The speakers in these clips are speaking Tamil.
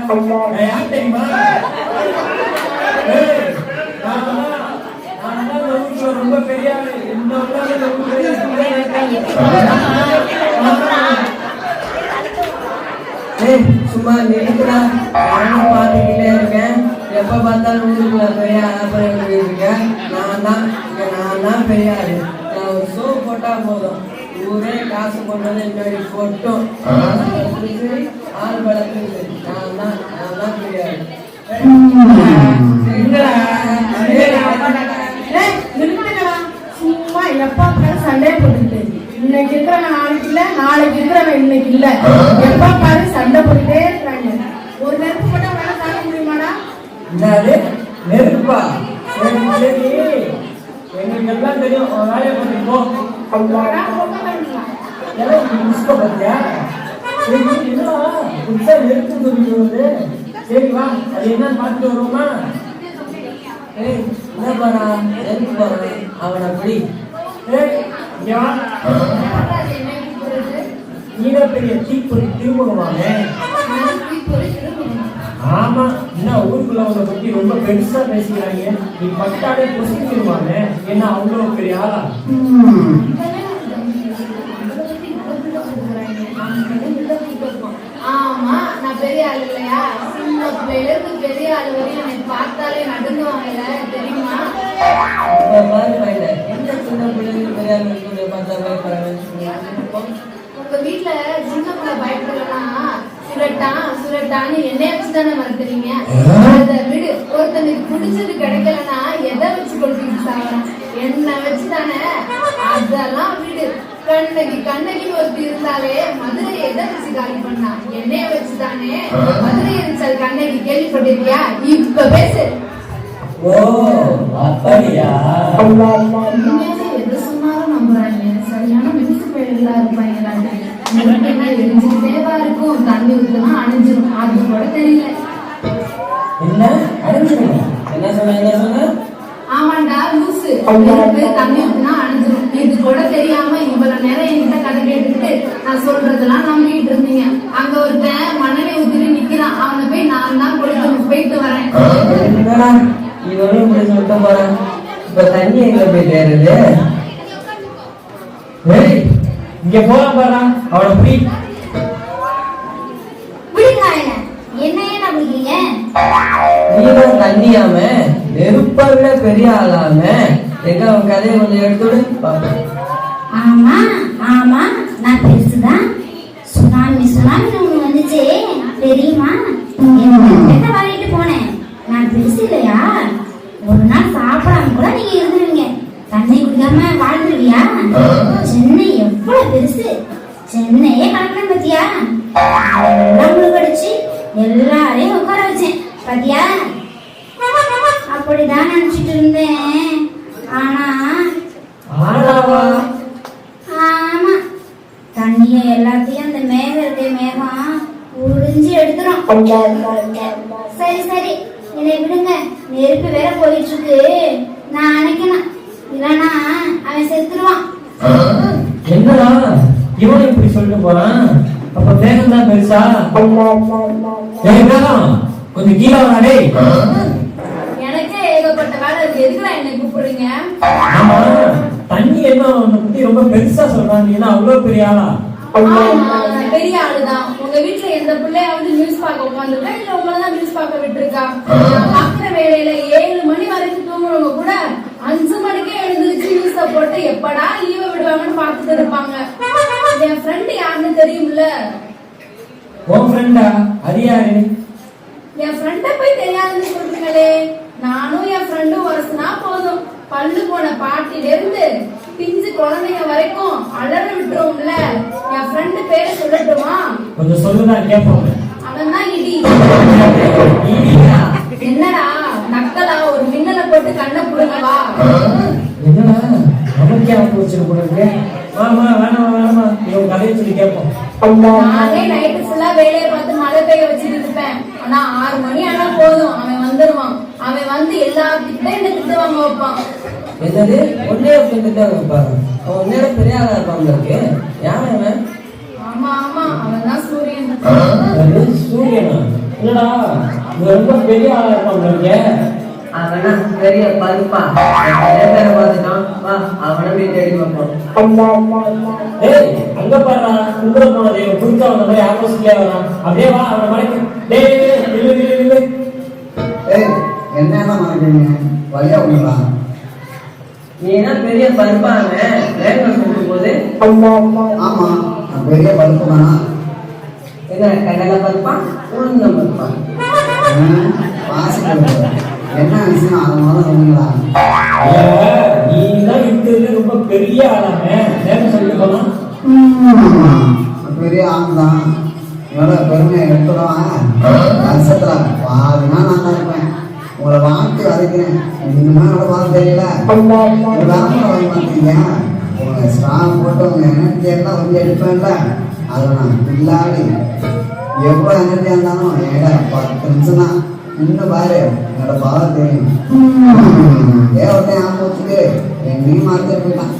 யார் தெரியுமா? ரொம்ப பெரிய ஆளு. இந்த சும்மா நினைக்கிறா நானும் பார்த்துக்கிட்டே இருக்கேன். எப்ப பார்த்தாலும் ஊருக்குள்ள பெரிய ஆளாக இருக்கேன். நான் தான் பெரிய ஆளு. நான் ஒரு ஷோ போட்டா போதும், ஊரே காசு போட்டது என்னுடைய போட்டோ ஆள் வளர்க்குது. நான் தான் பெரிய ஆளு. சும்மா எப்ப சண்டே போட்டுக்கிட்டு இன்னைக்கு இருக்கிறவன் நாளைக்கு இல்ல, நாளைக்கு இருக்கிறவன் இன்னைக்கு இல்ல, எப்ப பாரு சண்டை போட்டுட்டே இருக்கிறாங்க. ஒரு நெருப்பு மட்டும் வேலை தாங்க முடியுமாடா? என்னது நெருப்பா? எங்களுக்கு எல்லாம் தெரியும். வேலையை பண்ணி போ. பத்தியா புதுசா நெருப்பு சொல்லிட்டு வருது. சரி வா, அது என்னன்னு பார்த்துட்டு வருவோமா? என்ன போறா நெருப்பு போறான் அவன். அப்படி பெரிய தீப்பொறி திருமுகமானே. ஆமா, என்ன ஊருக்குள்ள அவங்களை பத்தி ரொம்ப பெருசா பேசிக்கிறாங்க. நீ பட்டாலே பொசிக்கிருவானே. என்ன அவ்வளவு பெரிய ஆளா? ஆமா, நான் பெரிய ஆளு இல்லையா? சின்ன பிள்ளைகளுக்கு பெரிய ஆளு வரையும் எனக்கு பார்த்தாலே நடுங்குவாங்கல்ல, தெரியுமா? எந்த சின்ன பிள்ளைகளுக்கு பெரிய ஆளு பார்த்தா உங்க வீட்டுல சின்ன பிள்ளை பயப்படலன்னா சுரட்டான்னு என்னைய வச்சுதானே மறந்துறீங்க. அதை விடு, ஒருத்தனுக்கு பிடிச்சது கிடைக்கலன்னா எதை வச்சு கொடுப்பீங்க? சாவரம் என்ன வச்சுதானே. அதெல்லாம் விடு. கண்ணகி ஒருத்தி இருந்தாலே மதுரை எதை வச்சு காலி பண்ணா? என்னைய வச்சுதானே. மதுரை இருந்துச்சு கண்ணகி, கேள்விப்பட்டிருக்கியா? இப்ப பேசு. ஓ அப்படியா? எது சொன்னாலும் நம்புறாங்க. சரியான மிதிச்சு போயிடலாம் இருப்பாங்க. எரிஞ்சுக்கிட்டேவா இருக்கும். தண்ணி ஊத்துனா அணிஞ்சிடும். அது கூட தெரியல. என்ன அணிஞ்சிடும்? என்ன சொன்ன? ஆமாண்டா லூசு. தண்ணி ஊத்துனா அணிஞ்சிடும். இது கூட தெரியாம இவ்வளவு நேரம் என்கிட்ட கதை கேட்டுக்கிட்டு நான் சொல்றதெல்லாம் நம்பிக்கிட்டு இருந்தீங்க. அங்க ஒருத்தன் மண்ணெண்ணெய் ஊத்திட்டு நிக்கிறான். அவனை போய் நான் தான் கொடுத்து போயிட்டு வரேன். இவனும் இப்படி சொல்லிட்டு போறான். இப்ப தண்ணி எங்க போய் தேருது? இங்க போலாம் பாரா. அவனை போய் நீதான் தண்ணியாம நெருப்பை விட பெரிய ஆளாம. எங்க அவன் கதையை கொஞ்சம் எடுத்துடு. ஆமா ஆமா, நான் பெருசுதான். சுனாமி ஒண்ணு வந்துச்சு தெரியுமா? வாங்கிட்டு போனேன். நான் பெருசு இல்லையா? ஒரு நாள் சாப்பிடாம கூட நீங்க இருந்துருவீங்க. தண்ணி குடிக்காம வாழ்ந்துருவியா? சென்னை எவ்வளவு பெருசு. சென்னையே கலக்கின பத்தியா? கடிச்சு எல்லாரையும் உட்கார வச்சேன் பத்தியா? அப்படிதான் நினைச்சிட்டு இருந்தேன். ஆனா ஆமா, தண்ணிய எல்லாத்தையும் அந்த மேகம் உறிஞ்சி எடுத்துரும். சரி என்னை விடுங்க. நெருப்பு வேற போயிட்டு இருக்கு. நான் அணைக்கணும், இல்லனா அவன் செத்துருவான். என்னடா இவன் இப்படி சொல்லிட்டு போறான்? அப்ப மேகம் தான் பெருசா? கொஞ்சம் கீழே வராடே. எனக்கே ஏகப்பட்ட வேலை இருக்கு. எதுக்குலாம் என்னை கூப்பிடுறீங்க? ஆமா, தண்ணி என்ன உன்னை பத்தி ரொம்ப பெருசா சொல்றாங்க. ஏன்னா அவ்வளவு பெரிய ஆளா? பெரிய ஆளுதான். உங்க வீட்டுல எந்த பிள்ளையாவது நியூஸ் பார்க்க உட்காந்துருக்கா, இல்ல உங்களதான் நியூஸ் பார்க்க விட்டுருக்கா? பாக்குற வேலையில 7 மணி வரைக்கும் தூங்குறவங்க கூட 5 மணிக்கே எழுந்திருச்சு நியூஸ போட்டு எப்படா லீவ விடுவாங்கன்னு பாத்துட்டு இருப்பாங்க. என் ஃப்ரெண்ட் யாருன்னு தெரியும்ல? உன் ஃப்ரெண்டா? அது யாரு? என் ஃப்ரெண்ட போய் தெரியாதுன்னு சொல்றீங்களே. நானும் என் ஃப்ரெண்டும் வருஷனா போதும், பல்லு போன பாட்டில இருந்து பிஞ்சு குழந்தைங்க வரைக்கும் அலற விட்டுருவோம்ல. என் ஃப்ரெண்டு பேரை சொல்லட்டுமா? கொஞ்சம் சொல்லுடா கேப்போம். அவன் தான் இடி. என்னடா நக்கலா? ஒரு மின்னலை போட்டு கண்ணை புடுங்கவா? என்னடா நமக்கே போச்சு போடுங்க. வாமா வேணாமா இவன் கதையை சொல்லி கேட்போம். நானே நைட்டு ஃபுல்லா வேலையை பார்த்து மழை பெய்ய வச்சுட்டு இருப்பேன். ஆனா 6 மணி ஆனா போதும், அவன் வந்துருவான். அவன் வந்து எல்லாத்துக்கிட்டே என்ன திட்டு வாங்க வைப்பான். என்னது ஒன்னே திட்ட வைப்பாங்க? அவன் நேர பெரிய ஆளா இருப்பாங்க. யார் அவன்? ஆமா அவன் தான் சூரியன். சூரியனா? என்னடா இது ரொம்ப பெரிய ஆளா இருப்பான் உங்களுக்கு. அவனா பெரிய பருப்பா நிறைய பேரை பார்த்துட்டான். வா அவனை போய் தேடி பார்ப்போம். ஏய் அங்க பாருடா கும்பிட போனது குறுக்க வந்த மாதிரி ஆப்போசிட்லயே வரான். அப்படியே வா அவனை மறைக்க. டேய் இல்ல இல்ல இல்ல. ஏய் என்னன்னா மாட்டீங்க வழியா விடுங்களா? நீ என்ன பெரிய பருப்பாங்க வேகம் சொல்லும் போது? ஆமா நான் பெரிய பருப்பு தானா? என்ன கடலை பருப்பா உளுந்த பருப்பா? வாசிக்க என்ன விஷயம் அதை முதல்ல சொல்லுங்களா? நீ தான் இருக்கிறது ரொம்ப பெரிய ஆளாங்க. நேரம் சொல்லி போனா பெரிய ஆண் தான். என்னோட பெருமையை எடுத்துடுவான். வருஷத்துல பாதினா நான் தான் இருப்பேன். உங்களை வாழ்க்கை வதைக்கிறேன். இன்னுமே என்னோட பார்த்து தெரியல. வேலை வாங்கி மாட்டீங்க. உங்களை ஸ்ட்ராங் போட்டு உங்க எனர்ஜி எல்லாம் வந்து எடுப்பேன்ல, அதில் நான் பிள்ளாடி எவ்வளோ எனர்ஜியாக இருந்தாலும் என்கிட்ட 10 நிமிஷம் தான். இன்னும் பாரு என்னோட பவர் தெரியும். தேவத்தையும் ஆப்போச்சுட்டு என் மீன் மாற்றி போயிட்டான்.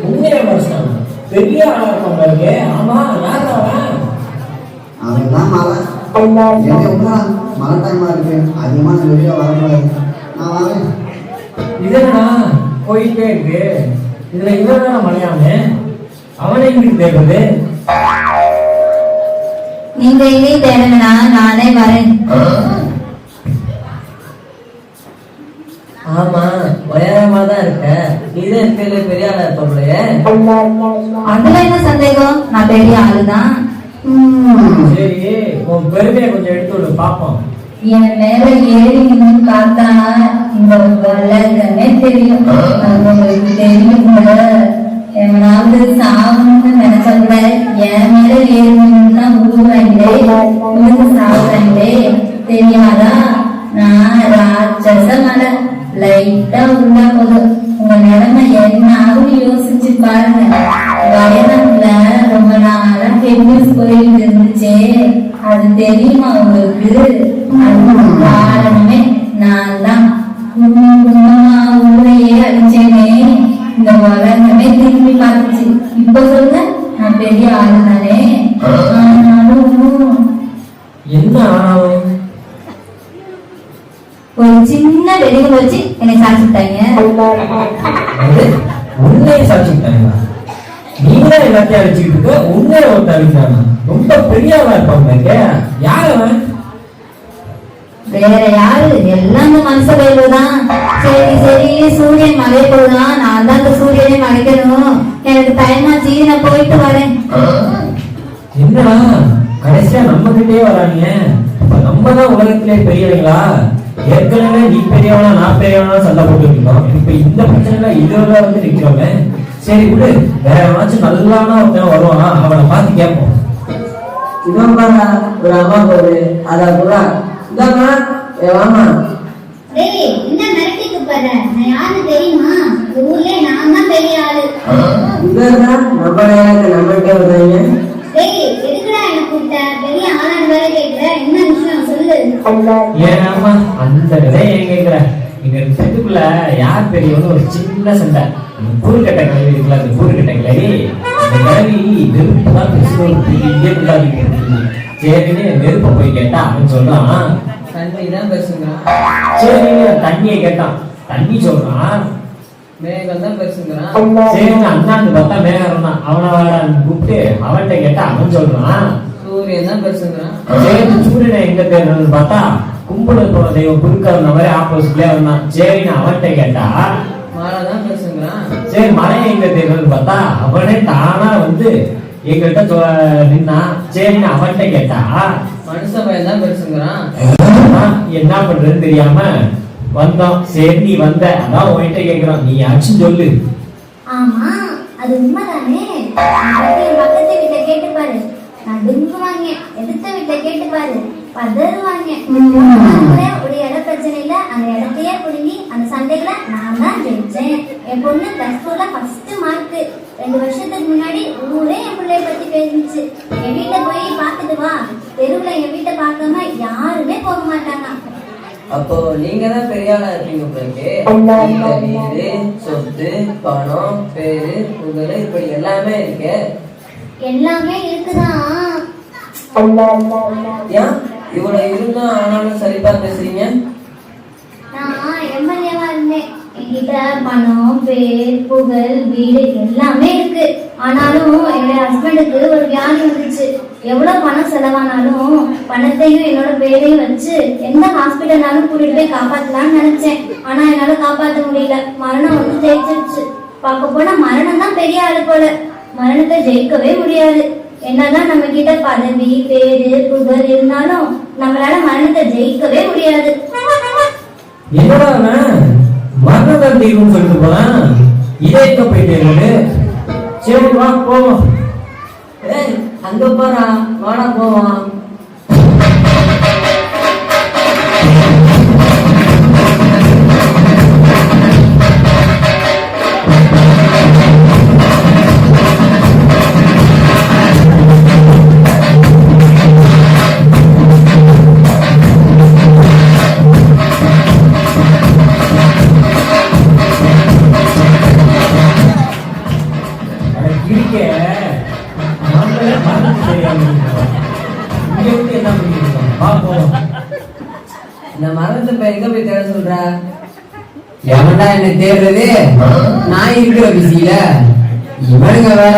உண்மையா மனுஷன் பெரிய ஆளா இருப்பான் பாருங்க. ஆமா யார் அவன்? அவன் தான் மழை என்ன விடுறான். மழை டைமா இருக்கு, அதிகமாக வெளியே வரக்கூடாது. நான் வரேன். இதனா போயிட்டே இருக்கு. இதுல இவன் மலையாம அவனை இங்கிட்டு தேடுறது. நீங்க எங்கேயும் தேடுங்கண்ணா, நானே வரேன். ஆமா உயரமா தான் இருக்க. இதே இருக்கிற பெரிய ஆளா இருப்போம்லையே. அதுல என்ன சந்தேகம், நான் பெரிய ஆளுதான். சரி உன் பெருமையை கொஞ்சம் எடுத்து விடு பாப்போம். என் மேல ஏறி நின்று பார்த்தா இந்த உலகமே தெரியும். அது உங்களுக்கு தெரியும். எவனாவது சாவணும்னு நினைச்சா கூட என் மேல ஏறி நின்றுனா உருவாங்களே, உனக்கு சாவுறாங்களே தெரியாதா? நான் ராட்சச மலை லைட்டா உள்ள போதும் உங்க நிலைமை என்ன ஆகுன்னு யோசிச்சு பாருங்க. வயநாட்டுல ரொம்ப நாளா ஃபெமினிஸ்ட் போயிட்டு இருந்துச்சே, அது தெரியுமா உங்களுக்கு? அது காரணமே நான் தான். குடும்பமா ஊரையே அழிச்சேனே, இந்த உலகமே திரும்பி பார்த்துச்சு. இப்ப சொல்லுங்க, நான் பெரிய ஆளு தானே. ஆனாலும் என்ன ஆனாலும் ஒரு சின்ன வெடிகுண்டு வச்சு என்னை சாப்பிட்டாங்க. உன்னைய சாட்சிட்டாங்களா? நீங்க எல்லாத்தையும் அழிச்சுக்கிட்டு இருக்க, உன்னைய ஒருத்த அழிச்சானா? ரொம்ப பெரிய ஆளா இருப்பாங்க. யார் அவன்? வேற யாரு? எல்லாம் இந்த மனுஷ வேலுதான். சரி சரி, சூரியன் மழை போதுதான், நான் தான் இந்த சூரியனை மறைக்கணும். எனக்கு டைமாச்சு, நான் போயிட்டு வரேன். என்னடா கடைசியா நம்ம கிட்டே வராங்க. நம்ம தான் உலகத்திலே பெரியவங்களா? ஏற்கனவே நீ பெரியவனா நான் பெரியவனா சண்டை போட்டு இருக்கோம். இப்ப இந்த பிரச்சனை இதோட வந்து நிக்கிறோங்க. சரி விடு, வேற எவனாச்சும் நல்லானா ஒருத்தன் வருவானா, அவனை பார்த்து கேட்போம். இவன் பாரா ஒரு அம்மா போகுது. அதான் புறா இதாம்மா வாமா. டேய், என்ன மிரட்டிட்டு போற? நான் யாரு தெரியுமா? ஊர்ல நான் தான் பெரிய ஆளு. இதான் நம்ம நம்மகிட்ட வருவாங்க. டேய், எதுக்குடா என்ன கூப்பிட்ட? பெரிய ஆளான்னு வேற கேக்குற? என்ன விஷயம் சொல்லு. ஏன் ஆமா அந்த கதை ஏன் கேக்குற? இங்க செட்டுக்குள்ள யார் பெரியவனு ஒரு சின்ன சண்டை. அந்த கூறுகட்டை கல்வி இருக்குல்ல, அந்த கூறுகட்டை கிளவி அந்த கிளவி நெருப்புதான் பெருசு ஒரு பெரிய பிள்ளாடி. சரின்னு நெருப்ப போய் கேட்டா அவன் சொல்றான் தண்ணி தான் பெருசுங்கிறான். சரிங்க தண்ணியை கேட்டான். தண்ணி சொல்றான் மேகம் தான் பெருசுங்கிறான். சரிங்க அண்ணாந்து பார்த்தா மேகம் தான். அவனை கூப்பிட்டு அவன்கிட்ட கேட்டா அவன் சொல்றான் சூரியன் தான் பெருசுங்கிறான். சரி சூரியனை எங்க தேர்ந்தது பார்த்தா கும்பிட போன தெய்வம் குறுக்க வந்த மாதிரி ஆப்போசிட்லயே வந்தான். சரின்னு அவன்கிட்ட கேட்டா மழை தான் பெருசுங்கிறான். சரி மழை எங்க தேர்ந்தது பார்த்தா அவனே தானா வந்து எங்கிட்ட நின்னா. சரின்னு அவன்கிட்ட கேட்டா மனுஷ பையன் தான் பெருசுங்கிறான். என்ன பண்றதுன்னு தெரியாம வந்தோம். சரி நீ வந்த, அதான் உன்கிட்ட கேக்குறான், நீ ஆச்சும் சொல்லு. ஆமா, அது உண்மைதானே. பக்கத்து வீட்டை கேட்டு பாரு, நடுங்குவாங்க. எதிர்த்த வீட்டை கேட்டு பாரு, பதறுவாங்க. ஒரு இட பிரச்சனை இல்ல, அந்த இடத்தையே புடுங்கி அந்த சண்டைகளை நான் தான் ஜெயிச்சேன். என் பொண்ணு +2ல ஃபர்ஸ்ட் மார்க். 2 வருஷத்துக்கு முன்னாடி ஊரே என் பிள்ளைய பத்தி பேசிச்சு. என் வீட்டை போய் பார்த்துட்டு வா, தெருவுல என் வீட்டை பார்க்காம யாருமே போக மாட்டாங்க. அப்போ நீங்க தான் பெரிய ஆளா இருப்பீங்க உங்களுக்கு. வீடு, சொத்து, பணம், பேரு, புகழ் இப்படி எல்லாமே இருக்கு. எல்லாமே இருக்குதான். ஏன் இவ்வளவு இருந்தும் ஆனாலும் சரிப்பா பேசுறீங்க. நான் எம்எல்ஏவா இருந்தேன். என்கிட்ட பணம், பேர், புகழ், வீடு எல்லாமே இருக்கு. ஆனாலும் என்னுடைய ஹஸ்பண்டுக்கு ஒரு வியாதி வந்துச்சு. எவ்வளவு பணம் செலவானாலும் பணத்தையும் என்னோட பேரையும் வச்சு எந்த ஹாஸ்பிட்டல்னாலும் கூட்டிட்டு போய் காப்பாத்தலாம்னு நினைச்சேன். ஆனா என்னால காப்பாற்ற முடியல. மரணம் வந்து ஜெயிச்சிருச்சு. பார்க்க போனா மரணம் தான் பெரிய ஆளு போல. மரணத்தை ஜெயிக்கவே முடியாது. என்னதான் நம்ம கிட்ட பதவி, பேரு, புகழ் இருந்தாலும் நம்மளால மரணத்தை ஜெயிக்கவே முடியாது. என்னடா மரணம் தீர்வுன்னு சொல்லிட்டு போறேன். இதே எங்க போயிட்டு சரி வா போவோம். ஏய் அங்க போறா, வாடா போவான். இந்த மரணத்தை இப்ப எங்க போய் தேட சொல்ற? எவன்டா என்ன தேடுறது? நான் இருக்கிற பிஸியில இவனுங்க வேற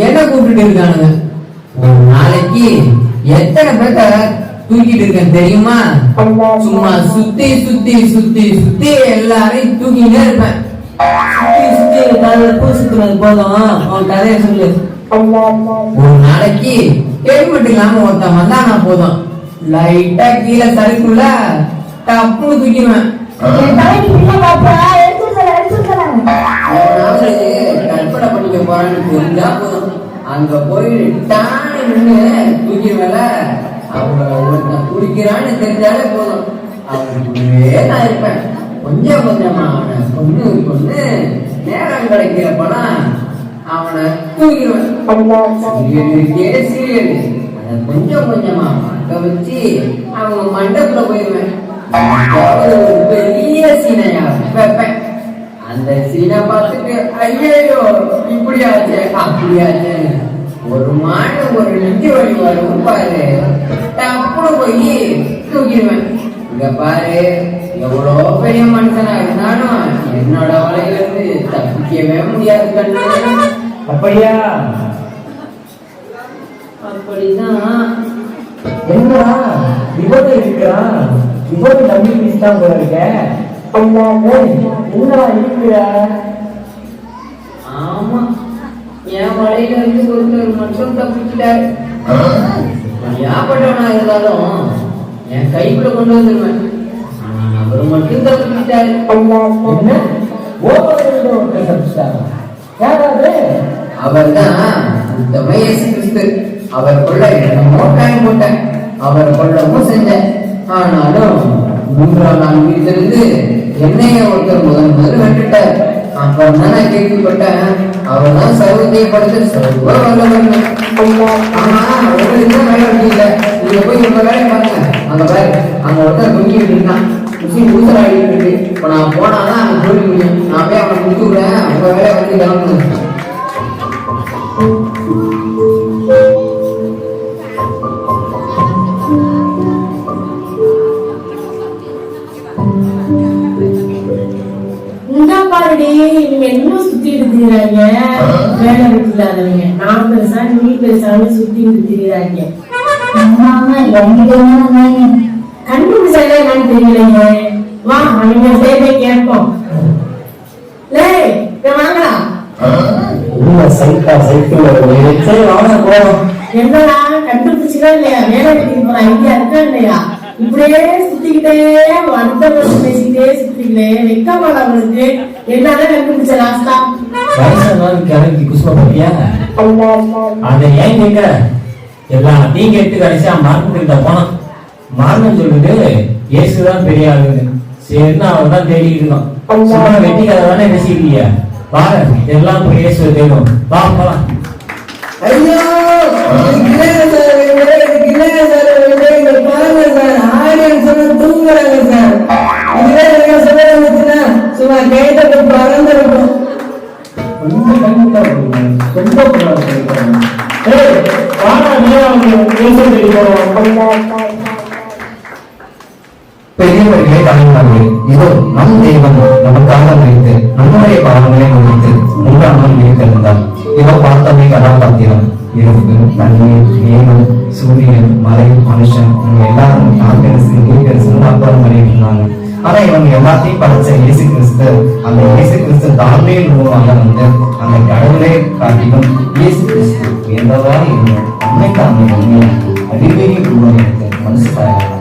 என்ன கூப்பிட்டு இருக்கானுங்க. ஒரு நாளைக்கு எத்தனை பேர்த்த தூக்கிட்டு இருக்கேன் தெரியுமா? சும்மா சுத்தி சுத்தி சுத்தி சுத்தி எல்லாரையும் தூக்கிட்டே இருப்பேன். சுத்தி சுத்தி காலையில பூ சுத்துறது போதும், அவன் கதையை சொல்லு. ஒரு நாளைக்கு ஹெல்மெட் இல்லாம ஒருத்தன் வந்தானா போதும், லைட்டா கீழே சறுக்குள்ள டப்புன்னு தூக்கிடுவேன். கற்பனை பண்ணிக்க போறான்னு தெரிஞ்சா போதும், அங்க போய் நின்று தூக்கிடுவேல. அவங்க ஒருத்தன் குடிக்கிறான்னு தெரிஞ்சாலே போதும், அவனுக்குள்ளே நான் இருப்பேன். கொஞ்சம் கொஞ்சமா அவனை கொண்டு கொண்டு நேரம் கிடைக்கிறப்பலாம் அவனை தூக்கிடுவேன். சீரியல் அதை கொஞ்சம் கொஞ்சமா பார்க்க வச்சு அவங்க மண்டபத்துல போயிடுவேன். ஒரு பெரிய சீனையா வைப்பேன். அந்த சீனை பார்த்துட்டு ஐயோ இப்படியாச்சு அப்படியாச்சு ஒரு மாடு ஒரு நெஞ்சு வழி வரும் பாரு, டப்புனு போய் தூக்கிடுவேன். இங்க பாரு, எவ்வளோ பெரிய மனுஷனா இருந்தாலும் என்னோட வலையில இருந்து தப்பிக்கவே முடியாது கண்ணு. அப்படியா? அப்படிதான். என்னடா விபத்து இருக்கிறா? விபத்து நம்பி மிஸ்தான் போல இருக்க. என்னடா இருக்கிற? ஆமா, என் வலையில இருந்து ஒருத்தர் மட்டும் தப்பிக்கிட்டாரு. யாப்பட்டவனா இருந்தாலும் என் கைக்குள்ள கொண்டு வந்துருவேன். அவர் மட்டும் தப்பிக்கிட்டாரு. என்ன ஒருத்தர் தப்பிச்சாரா? யாராவது? அவர்தான் இந்த இயேசு கிறிஸ்து. அவர் கொள்ள என்னமோ பிளான் போட்டேன், அவர் கொள்ளவும் செஞ்சேன். ஆனாலும் 3ஆம் நாள் வீட்டிலிருந்து என்னைய ஒருத்தர் முதல் வெட்டுட்டார். அப்புறம் தான் நான் கேள்விப்பட்டேன், அவர் தான் சர்வத்தையை படுத்து சர்வ வல்லவன். ஆனா உங்களுக்கு தான் வேலை முடியல, நீங்க போய் உங்க வேலையை பாருங்க. அங்க பாரு, அங்க ஒருத்தர் தூங்கிட்டு இருக்கான், முஸ்லீம் ஊசலாடிட்டு இருக்கு. இப்ப நான் போனாதான் அங்க தோல்வி முடியும். நான் போய் அவனை முடிச்சு விடுறேன், உங்க வேலையை வந்து கிளம்புங்க. நீங்க என்ன சுத்தி இருக்கிறாங்க? வேலை விட்டுலாதவங்க, நான் பெருசா நீ பெருசான்னு சுத்தி இருக்கிறாங்க. கண்டுபிடிச்சாலே என்னன்னு தெரியலைங்க. வா நீங்க சேர்ந்தே கேட்போம். வாங்கடா. என்னடா கண்டுபிடிச்சுக்கா இல்லையா? வேலை வெட்டிக்கு போற ஐடியா இருக்கா இல்லையா? இப்படியே சுத்திக்கிட்டே அடுத்த வருஷம் பேசிக்கிட்டே சுத்திக்கிட்டே வெக்கமாடா அவங்களுக்கு. என்னதான் கண்டுபிடிச்ச லாஸ்டா? கிளம்பி குசும பத்தியா? அதை ஏன் கேட்க? எல்லாத்தையும் கேட்டு கடைசியா மார்க்கிட்ட போனான். மார்க்கம் சொல்லுது இயேசுதான் பெரிய ஆளுங்க. சரின்னு அவன் தான் தேடிட்டு இருக்கான். சும்மா வெட்டி கதை தானே பேசிக்கிட்டீங்க. பாரு எல்லாம் போய் இயேசுவை தேடும். வா போலாம். ஐயோ தூங்குறாங்க சார். இதுவே சொல்ல சும்மா கேட்ட பறந்துருக்கும். ரொம்ப பெரியவர்களே தாய்மார்களே, இதோ நம் தெய்வம் நமக்காக வைத்து நம்முடைய பாவங்களை முடித்து மூன்றாம் வைத்திருந்தார். இதோ பார்த்தவை கதாபாத்திரம் இருப்பு, தண்ணீர், மேகம், சூரியன், மலை, மனுஷன் இவங்க எல்லாரும் ஆக்கரிசு அப்புறம் பண்ணிட்டு இருந்தாங்க. ஆனா இவங்க எல்லாத்தையும் படைச்ச இயேசு கிறிஸ்து, அந்த இயேசு கிறிஸ்து தாமே உருவாக வந்து அந்த கடவுளை காட்டிலும் இயேசு கிறிஸ்து எந்தவா இருந்தோம் அன்னைக்கு அன்னை அறிவியல் உருவம் எடுத்து மனுஷ